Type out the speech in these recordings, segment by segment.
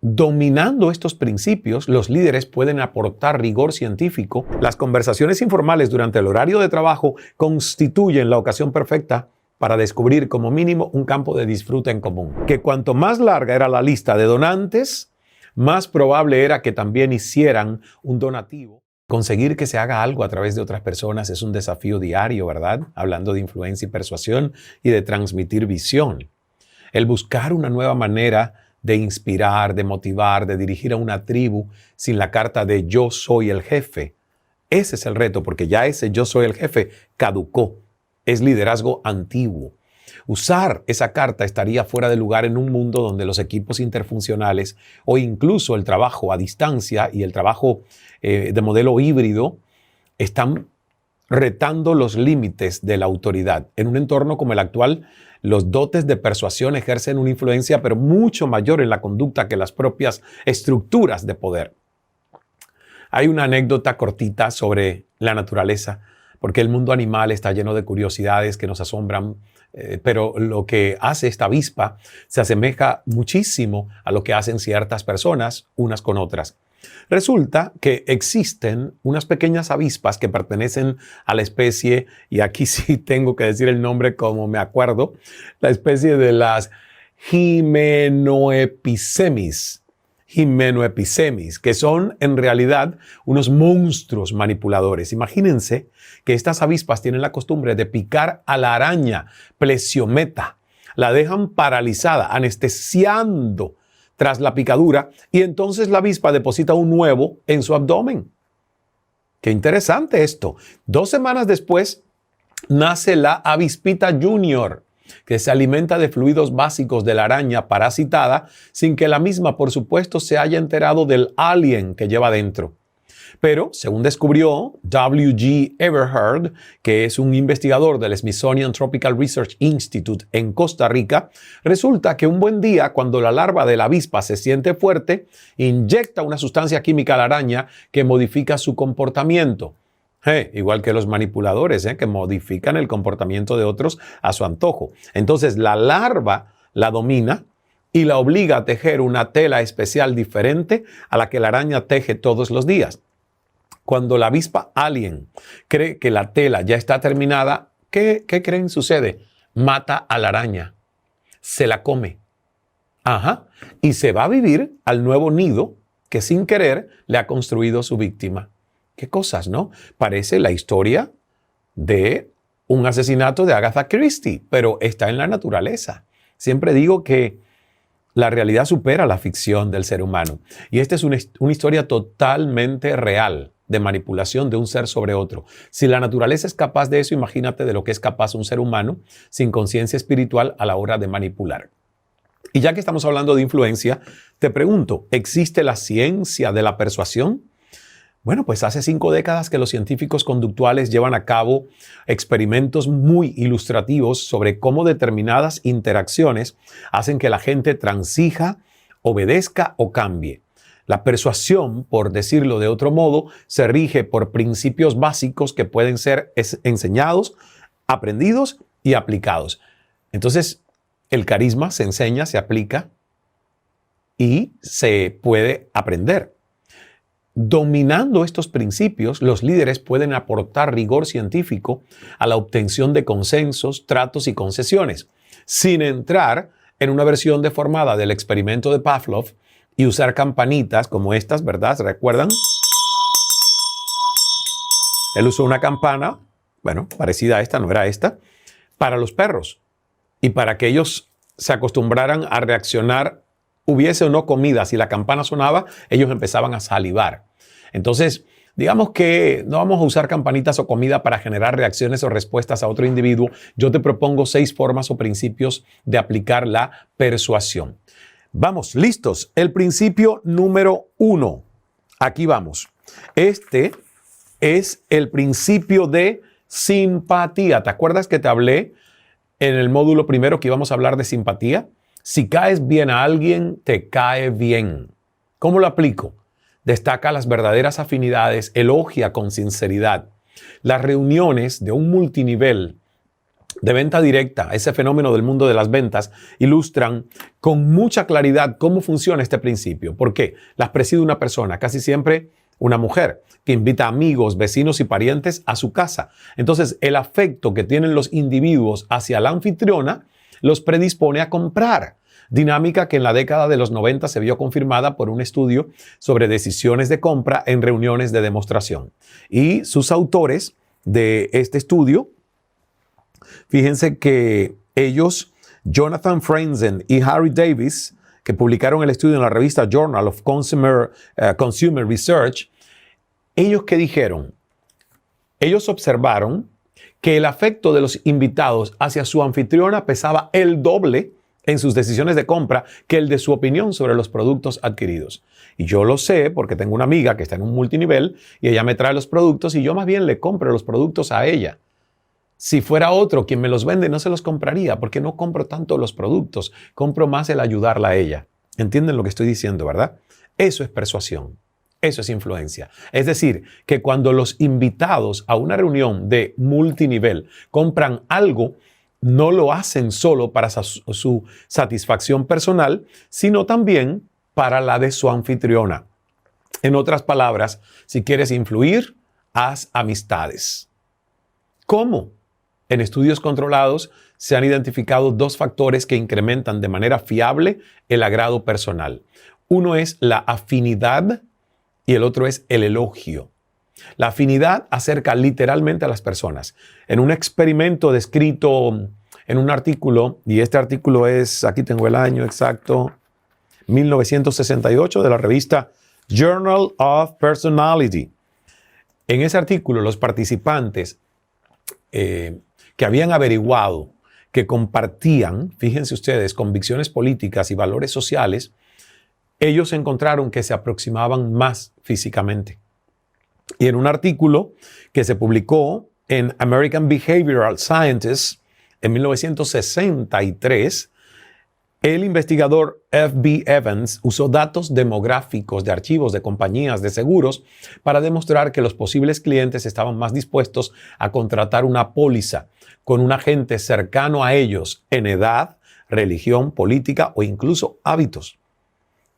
Dominando estos principios, los líderes pueden aportar rigor científico. Las conversaciones informales durante el horario de trabajo constituyen la ocasión perfecta para descubrir como mínimo un campo de disfrute en común. Que cuanto más larga era la lista de donantes, más probable era que también hicieran un donativo. Conseguir que se haga algo a través de otras personas es un desafío diario, ¿verdad? Hablando de influencia y persuasión y de transmitir visión. El buscar una nueva manera de inspirar, de motivar, de dirigir a una tribu sin la carta de yo soy el jefe. Ese es el reto, porque ya ese yo soy el jefe caducó. Es liderazgo antiguo. Usar esa carta estaría fuera de lugar en un mundo donde los equipos interfuncionales o incluso el trabajo a distancia y el trabajo de modelo híbrido están retando los límites de la autoridad. En un entorno como el actual, los dotes de persuasión ejercen una influencia, pero mucho mayor en la conducta que las propias estructuras de poder. Hay una anécdota cortita sobre la naturaleza, porque el mundo animal está lleno de curiosidades que nos asombran, pero lo que hace esta avispa se asemeja muchísimo a lo que hacen ciertas personas unas con otras. Resulta que existen unas pequeñas avispas que pertenecen a la especie, y aquí sí tengo que decir el nombre como me acuerdo, la especie de las Hymenopsimis, que son en realidad unos monstruos manipuladores. Imagínense que estas avispas tienen la costumbre de picar a la araña Plesiometa, la dejan paralizada, anestesiando tras la picadura, y entonces la avispa deposita un huevo en su abdomen. Qué interesante esto. 2 semanas después nace la avispita junior, que se alimenta de fluidos básicos de la araña parasitada sin que la misma, por supuesto, se haya enterado del alien que lleva dentro. Pero, según descubrió W.G. Everhard, que es un investigador del Smithsonian Tropical Research Institute en Costa Rica, resulta que un buen día, cuando la larva de la avispa se siente fuerte, inyecta una sustancia química a la araña que modifica su comportamiento. Igual que los manipuladores, que modifican el comportamiento de otros a su antojo. Entonces, la larva la domina y la obliga a tejer una tela especial diferente a la que la araña teje todos los días. Cuando la avispa alien cree que la tela ya está terminada, ¿qué creen sucede? Mata a la araña, se la come. Y se va a vivir al nuevo nido que sin querer le ha construido su víctima. Qué cosas, ¿no? Parece la historia de un asesinato de Agatha Christie, pero está en la naturaleza. Siempre digo que la realidad supera la ficción del ser humano. Y esta es una historia totalmente real de manipulación de un ser sobre otro. Si la naturaleza es capaz de eso, imagínate de lo que es capaz un ser humano sin conciencia espiritual a la hora de manipular. Y ya que estamos hablando de influencia, te pregunto, ¿existe la ciencia de la persuasión? Bueno, pues hace 5 décadas que los científicos conductuales llevan a cabo experimentos muy ilustrativos sobre cómo determinadas interacciones hacen que la gente transija, obedezca o cambie. La persuasión, por decirlo de otro modo, se rige por principios básicos que pueden ser enseñados, aprendidos y aplicados. Entonces, el carisma se enseña, se aplica y se puede aprender. Dominando estos principios, los líderes pueden aportar rigor científico a la obtención de consensos, tratos y concesiones, sin entrar en una versión deformada del experimento de Pavlov y usar campanitas como estas, ¿verdad? ¿Se recuerdan? Él usó una campana, bueno, parecida a esta, no era esta, para los perros y para que ellos se acostumbraran a reaccionar, hubiese o no comida. Si la campana sonaba, ellos empezaban a salivar. Entonces, digamos que no vamos a usar campanitas o comida para generar reacciones o respuestas a otro individuo. Yo te propongo 6 formas o principios de aplicar la persuasión. Vamos, listos. El principio número 1. Aquí vamos. Este es el principio de simpatía. ¿Te acuerdas que te hablé en el módulo primero que íbamos a hablar de simpatía? Si caes bien a alguien, te cae bien. ¿Cómo lo aplico? Destaca las verdaderas afinidades, elogia con sinceridad. Las reuniones de un multinivel de venta directa, ese fenómeno del mundo de las ventas, ilustran con mucha claridad cómo funciona este principio. ¿Por qué? Las preside una persona, casi siempre una mujer, que invita a amigos, vecinos y parientes a su casa. Entonces, el afecto que tienen los individuos hacia la anfitriona los predispone a comprar. Dinámica que en la década de los 90 se vio confirmada por un estudio sobre decisiones de compra en reuniones de demostración. Y sus autores de este estudio, fíjense que ellos, Jonathan Franzen y Harry Davis, que publicaron el estudio en la revista Journal of Consumer Research, ellos ¿qué dijeron? Ellos observaron que el afecto de los invitados hacia su anfitriona pesaba el doble en sus decisiones de compra que el de su opinión sobre los productos adquiridos. Y yo lo sé porque tengo una amiga que está en un multinivel y ella me trae los productos y yo más bien le compro los productos a ella. Si fuera otro quien me los vende, no se los compraría porque no compro tanto los productos, compro más el ayudarla a ella. ¿Entienden lo que estoy diciendo, verdad? Eso es persuasión, eso es influencia. Es decir, que cuando los invitados a una reunión de multinivel compran algo, no lo hacen solo para su satisfacción personal, sino también para la de su anfitriona. En otras palabras, si quieres influir, haz amistades. ¿Cómo? En estudios controlados se han identificado dos factores que incrementan de manera fiable el agrado personal. Uno es la afinidad y el otro es el elogio. La afinidad acerca literalmente a las personas. En un experimento descrito en un artículo, y este artículo es, aquí tengo el año exacto, 1968 de la revista Journal of Personality. En ese artículo los participantes que habían averiguado que compartían, fíjense ustedes, convicciones políticas y valores sociales, ellos encontraron que se aproximaban más físicamente. Y en un artículo que se publicó en American Behavioral Sciences en 1963, el investigador F.B. Evans usó datos demográficos de archivos de compañías de seguros para demostrar que los posibles clientes estaban más dispuestos a contratar una póliza con un agente cercano a ellos en edad, religión, política o incluso hábitos.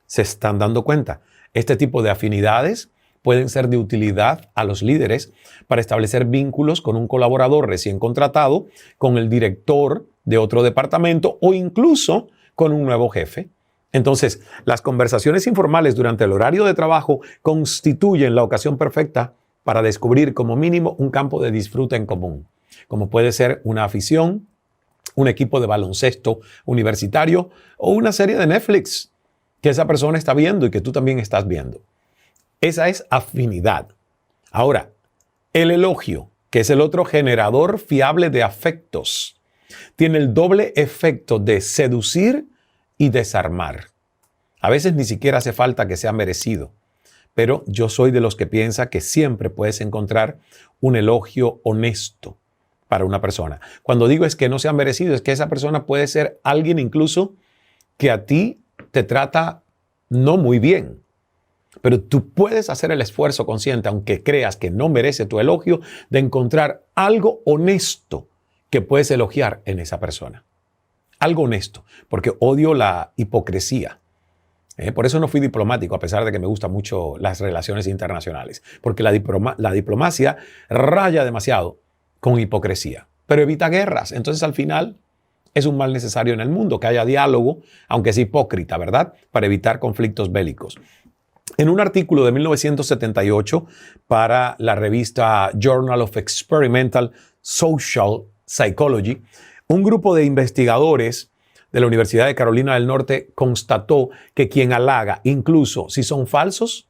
¿Se están dando cuenta? Este tipo de afinidades pueden ser de utilidad a los líderes para establecer vínculos con un colaborador recién contratado, con el director de otro departamento o incluso con un nuevo jefe. Entonces, las conversaciones informales durante el horario de trabajo constituyen la ocasión perfecta para descubrir como mínimo un campo de disfrute en común, como puede ser una afición, un equipo de baloncesto universitario o una serie de Netflix que esa persona está viendo y que tú también estás viendo. Esa es afinidad. Ahora, el elogio, que es el otro generador fiable de afectos, tiene el doble efecto de seducir y desarmar. A veces ni siquiera hace falta que sea merecido, pero yo soy de los que piensa que siempre puedes encontrar un elogio honesto para una persona. Cuando digo es que no sea merecido, es que esa persona puede ser alguien incluso que a ti te trata no muy bien. Pero tú puedes hacer el esfuerzo consciente, aunque creas que no merece tu elogio, de encontrar algo honesto que puedes elogiar en esa persona. Algo honesto, porque odio la hipocresía. Por eso no fui diplomático, a pesar de que me gustan mucho las relaciones internacionales, porque la diplomacia raya demasiado con hipocresía, pero evita guerras. Entonces, al final, es un mal necesario en el mundo, que haya diálogo, aunque es hipócrita, ¿verdad?, para evitar conflictos bélicos. En un artículo de 1978 para la revista Journal of Experimental Social Psychology, un grupo de investigadores de la Universidad de Carolina del Norte constató que quien halaga, incluso si son falsos,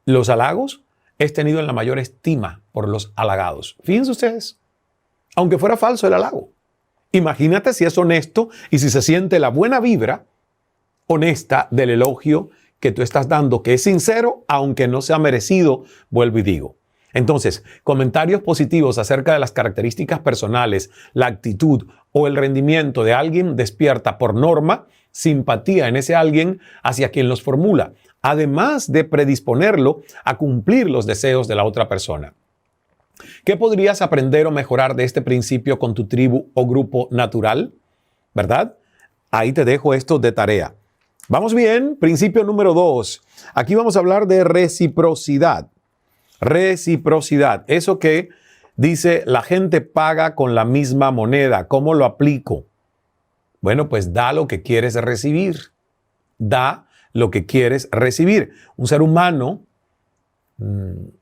los halagos, es tenido en la mayor estima por los halagados. Fíjense ustedes, aunque fuera falso el halago. Imagínate si es honesto y si se siente la buena vibra honesta del elogio que tú estás dando, que es sincero, aunque no sea merecido, vuelvo y digo. Entonces, comentarios positivos acerca de las características personales, la actitud o el rendimiento de alguien despierta por norma simpatía en ese alguien hacia quien los formula, además de predisponerlo a cumplir los deseos de la otra persona. ¿Qué podrías aprender o mejorar de este principio con tu tribu o grupo natural? ¿Verdad? Ahí te dejo esto de tarea. Vamos bien, principio número 2. Aquí vamos a hablar de reciprocidad. Reciprocidad, eso que dice la gente paga con la misma moneda. ¿Cómo lo aplico? Bueno, pues da lo que quieres recibir. Da lo que quieres recibir. Un ser humano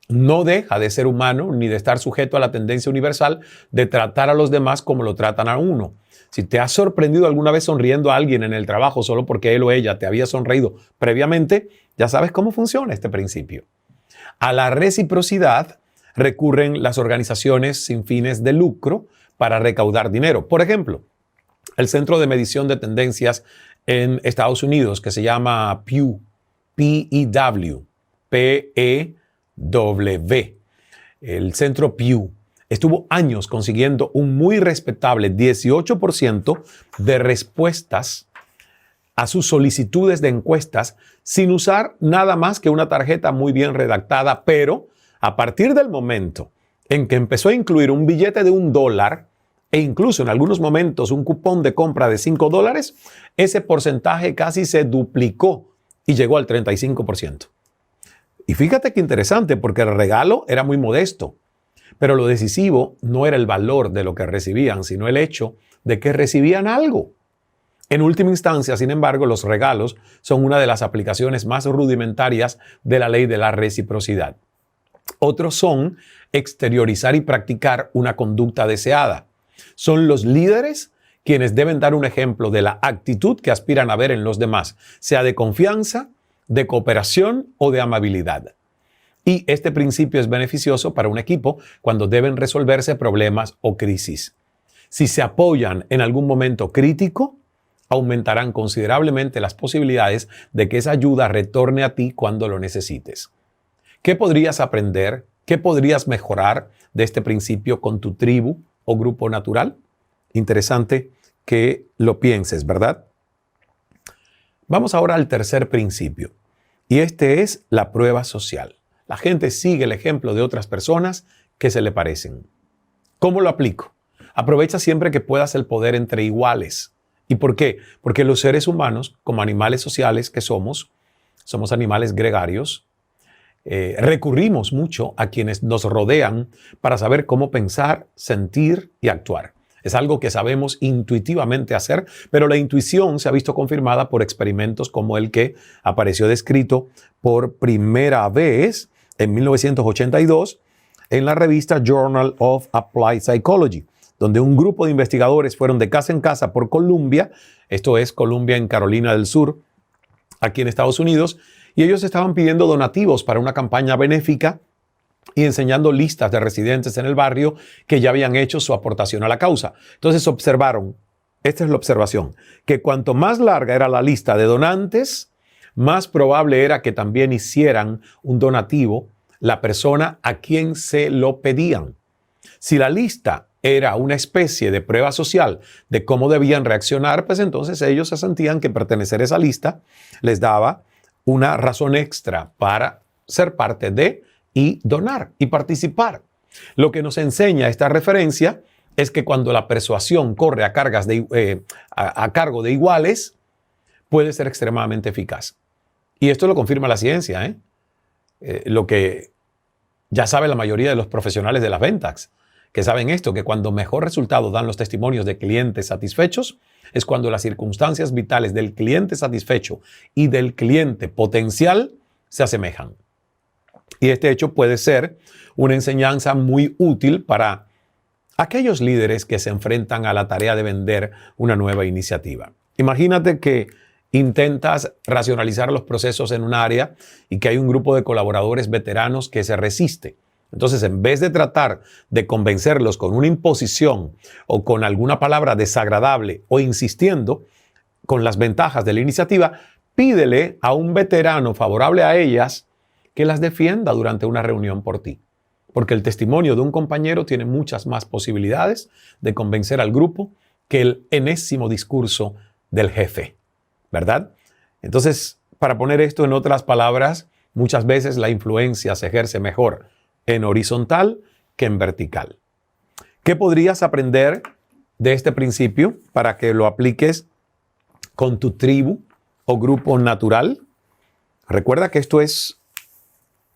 no deja de ser humano ni de estar sujeto a la tendencia universal de tratar a los demás como lo tratan a uno. Si te has sorprendido alguna vez sonriendo a alguien en el trabajo solo porque él o ella te había sonreído previamente, ya sabes cómo funciona este principio. A la reciprocidad recurren las organizaciones sin fines de lucro para recaudar dinero. Por ejemplo, el Centro de Medición de Tendencias en Estados Unidos, que se llama Pew, P-E-W, P-E-W. El Centro Pew estuvo años consiguiendo un muy respetable 18% de respuestas a sus solicitudes de encuestas sin usar nada más que una tarjeta muy bien redactada, pero a partir del momento en que empezó a incluir un billete de $1 e incluso en algunos momentos un cupón de compra de $5, ese porcentaje casi se duplicó y llegó al 35%. Y fíjate qué interesante, porque el regalo era muy modesto, pero lo decisivo no era el valor de lo que recibían, sino el hecho de que recibían algo. En última instancia, sin embargo, los regalos son una de las aplicaciones más rudimentarias de la ley de la reciprocidad. Otros son exteriorizar y practicar una conducta deseada. Son los líderes quienes deben dar un ejemplo de la actitud que aspiran a ver en los demás, sea de confianza, de cooperación o de amabilidad. Y este principio es beneficioso para un equipo cuando deben resolverse problemas o crisis. Si se apoyan en algún momento crítico, aumentarán considerablemente las posibilidades de que esa ayuda retorne a ti cuando lo necesites. ¿Qué podrías aprender? ¿Qué podrías mejorar de este principio con tu tribu o grupo natural? Interesante que lo pienses, ¿verdad? Vamos ahora al tercer principio, y este es la prueba social. La gente sigue el ejemplo de otras personas que se le parecen. ¿Cómo lo aplico? Aprovecha siempre que puedas el poder entre iguales. ¿Y por qué? Porque los seres humanos, como animales sociales que somos animales gregarios, recurrimos mucho a quienes nos rodean para saber cómo pensar, sentir y actuar. Es algo que sabemos intuitivamente hacer, pero la intuición se ha visto confirmada por experimentos como el que apareció descrito por primera vez en 1982 en la revista Journal of Applied Psychology, donde un grupo de investigadores fueron de casa en casa por Columbia, esto es Columbia en Carolina del Sur, aquí en Estados Unidos, y ellos estaban pidiendo donativos para una campaña benéfica y enseñando listas de residentes en el barrio que ya habían hecho su aportación a la causa. Entonces observaron, esta es la observación, que cuanto más larga era la lista de donantes, más probable era que también hicieran un donativo la persona a quien se lo pedían. Si la lista era una especie de prueba social de cómo debían reaccionar, pues entonces ellos se sentían que pertenecer a esa lista les daba una razón extra para ser parte de y donar y participar. Lo que nos enseña esta referencia es que cuando la persuasión corre a cargo de iguales, puede ser extremadamente eficaz. Y esto lo confirma la ciencia, lo que ya sabe la mayoría de los profesionales de las ventas, que saben esto, que cuando mejor resultado dan los testimonios de clientes satisfechos, es cuando las circunstancias vitales del cliente satisfecho y del cliente potencial se asemejan. Y este hecho puede ser una enseñanza muy útil para aquellos líderes que se enfrentan a la tarea de vender una nueva iniciativa. Imagínate que intentas racionalizar los procesos en un área y que hay un grupo de colaboradores veteranos que se resiste. Entonces, en vez de tratar de convencerlos con una imposición o con alguna palabra desagradable o insistiendo con las ventajas de la iniciativa, pídele a un veterano favorable a ellas que las defienda durante una reunión por ti. Porque el testimonio de un compañero tiene muchas más posibilidades de convencer al grupo que el enésimo discurso del jefe, ¿verdad? Entonces, para poner esto en otras palabras, muchas veces la influencia se ejerce mejor en horizontal que en vertical. ¿Qué podrías aprender de este principio para que lo apliques con tu tribu o grupo natural? Recuerda que esto es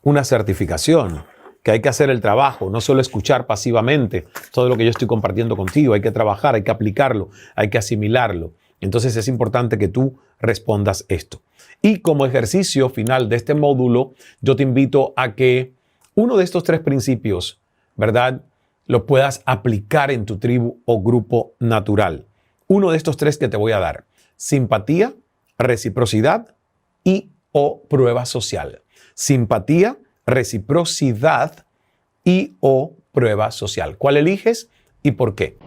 una certificación, que hay que hacer el trabajo, no solo escuchar pasivamente todo lo que yo estoy compartiendo contigo. Hay que trabajar, hay que aplicarlo, hay que asimilarlo. Entonces es importante que tú respondas esto. Y como ejercicio final de este módulo, yo te invito a que uno de estos 3 principios, ¿verdad?, lo puedas aplicar en tu tribu o grupo natural. Uno de estos 3 que te voy a dar: simpatía, reciprocidad y o prueba social. Simpatía, reciprocidad y o prueba social. ¿Cuál eliges y por qué?